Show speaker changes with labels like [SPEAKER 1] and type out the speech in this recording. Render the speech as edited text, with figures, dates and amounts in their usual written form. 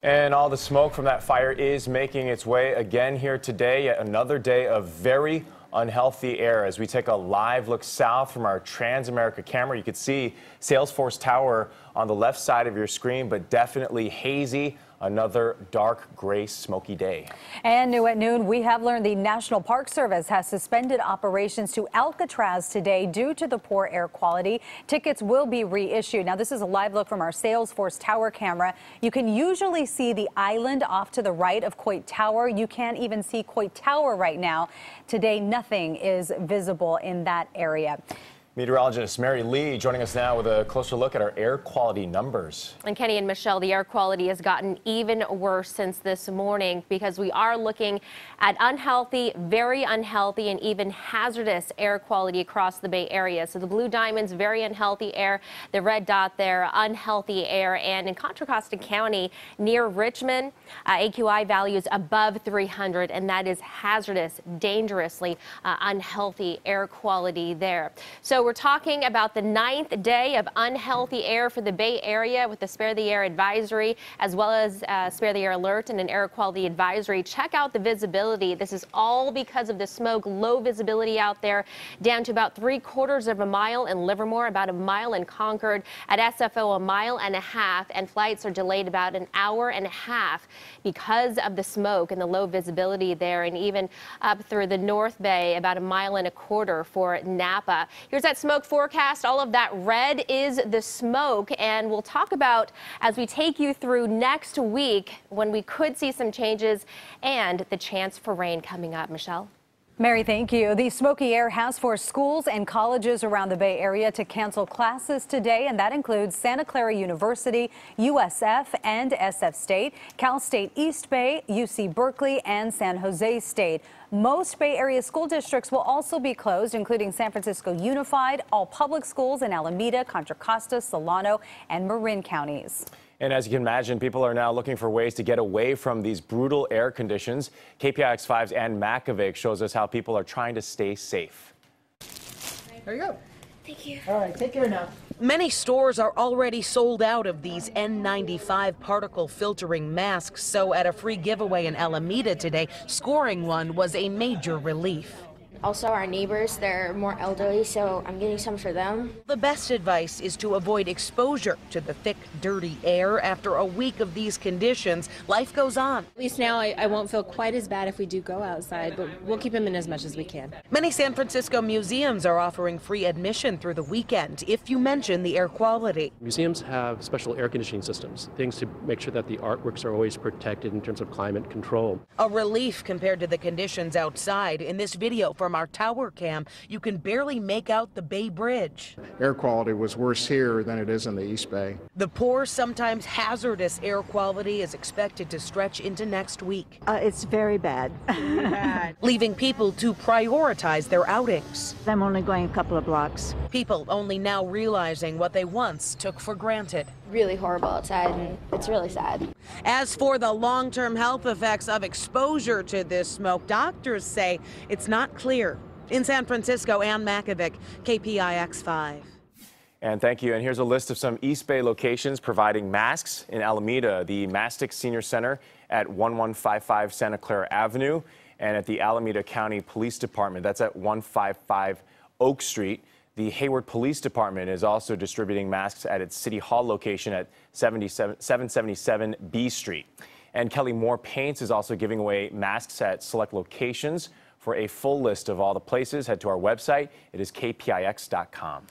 [SPEAKER 1] And all the smoke from that fire is making its way again here today. Yet another day of very unhealthy air. As we take a live look south from our Trans-America camera, you can see Salesforce Tower on the left side of your screen, but definitely hazy. Another dark gray smoky day.
[SPEAKER 2] And new at noon, we have learned the National Park Service has suspended operations to Alcatraz today due to the poor air quality. Tickets will be reissued. Now, this is a live look from our Salesforce Tower camera. You can usually see the island off to the right of Coit Tower. You can't even see Coit Tower right now. Today, nothing is visible in that area.
[SPEAKER 1] Meteorologist Mary Lee joining us now with a closer look at our air quality numbers.
[SPEAKER 3] And Kenny and Michelle, the air quality has gotten even worse since this morning because we are looking at unhealthy, very unhealthy, and even hazardous air quality across the Bay Area. So the blue diamonds, very unhealthy air. The red dot there, unhealthy air. And in Contra Costa County near Richmond, AQI values above 300, and that is hazardous, dangerously unhealthy air quality there. So we're talking about the 9th day of unhealthy air for the Bay Area with the Spare the Air advisory, as well as Spare the Air alert and an air quality advisory. Check out the visibility. This is all because of the smoke. Low visibility out there, down to about 3/4 of a mile in Livermore, about a mile in Concord. At SFO, a mile and a half, and flights are delayed about an hour and a half because of the smoke and the low visibility there, and even up through the North Bay, about a mile and a quarter for Napa. Here's that smoke forecast. All of that red is the smoke, and we'll talk about as we take you through next week when we could see some changes and the chance for rain coming up. Michelle?
[SPEAKER 2] Mary, thank you. The smoky air has forced schools and colleges around the Bay Area to cancel classes today, and that includes Santa Clara University, USF, and SF State, Cal State East Bay, UC Berkeley, and San Jose State. Most Bay Area school districts will also be closed, including San Francisco Unified, all public schools in Alameda, Contra Costa, Solano, and Marin counties.
[SPEAKER 1] And as you can imagine, people are now looking for ways to get away from these brutal air conditions. KPIX 5's Ann Makovic shows us how people are trying to stay safe.
[SPEAKER 4] There you go.
[SPEAKER 5] Thank you.
[SPEAKER 4] All right, take care now.
[SPEAKER 6] Many stores are already sold out of these N95 particle filtering masks, so at a free giveaway in Alameda today, scoring one was a major relief.
[SPEAKER 5] Also, our neighbors, they're more elderly, so I'm getting some for them.
[SPEAKER 6] The best advice is to avoid exposure to the thick, dirty air. After a week of these conditions, life goes on.
[SPEAKER 7] At least now I won't feel quite as bad if we do go outside, but we'll keep them in as much as we can.
[SPEAKER 6] Many San Francisco museums are offering free admission through the weekend if you mention the air quality.
[SPEAKER 8] Museums have special air conditioning systems, things to make sure that the artworks are always protected in terms of climate control.
[SPEAKER 6] A relief compared to the conditions outside. In this video from our tower cam, you can barely make out the Bay Bridge.
[SPEAKER 9] Air quality was worse here than it is in the East Bay.
[SPEAKER 6] The poor, sometimes hazardous air quality is expected to stretch into next week.
[SPEAKER 10] It's very bad.
[SPEAKER 6] Leaving people to prioritize their outings.
[SPEAKER 10] I'm only going a couple of blocks.
[SPEAKER 6] People only now realizing what they once took for granted.
[SPEAKER 5] Really horrible outside, and it's really sad.
[SPEAKER 6] As for the long-term health effects of exposure to this smoke, doctors say it's not clear. In San Francisco, Ann Makovic, KPIX 5.
[SPEAKER 1] And thank you. And here's a list of some East Bay locations providing masks. In Alameda, the Mastic Senior Center at 1155 Santa Clara Avenue, and at the Alameda County Police Department, that's at 155 Oak Street. The Hayward Police Department is also distributing masks at its City Hall location at 777 B Street. And Kelly Moore Paints is also giving away masks at select locations. For a full list of all the places, head to our website. It is kpix.com.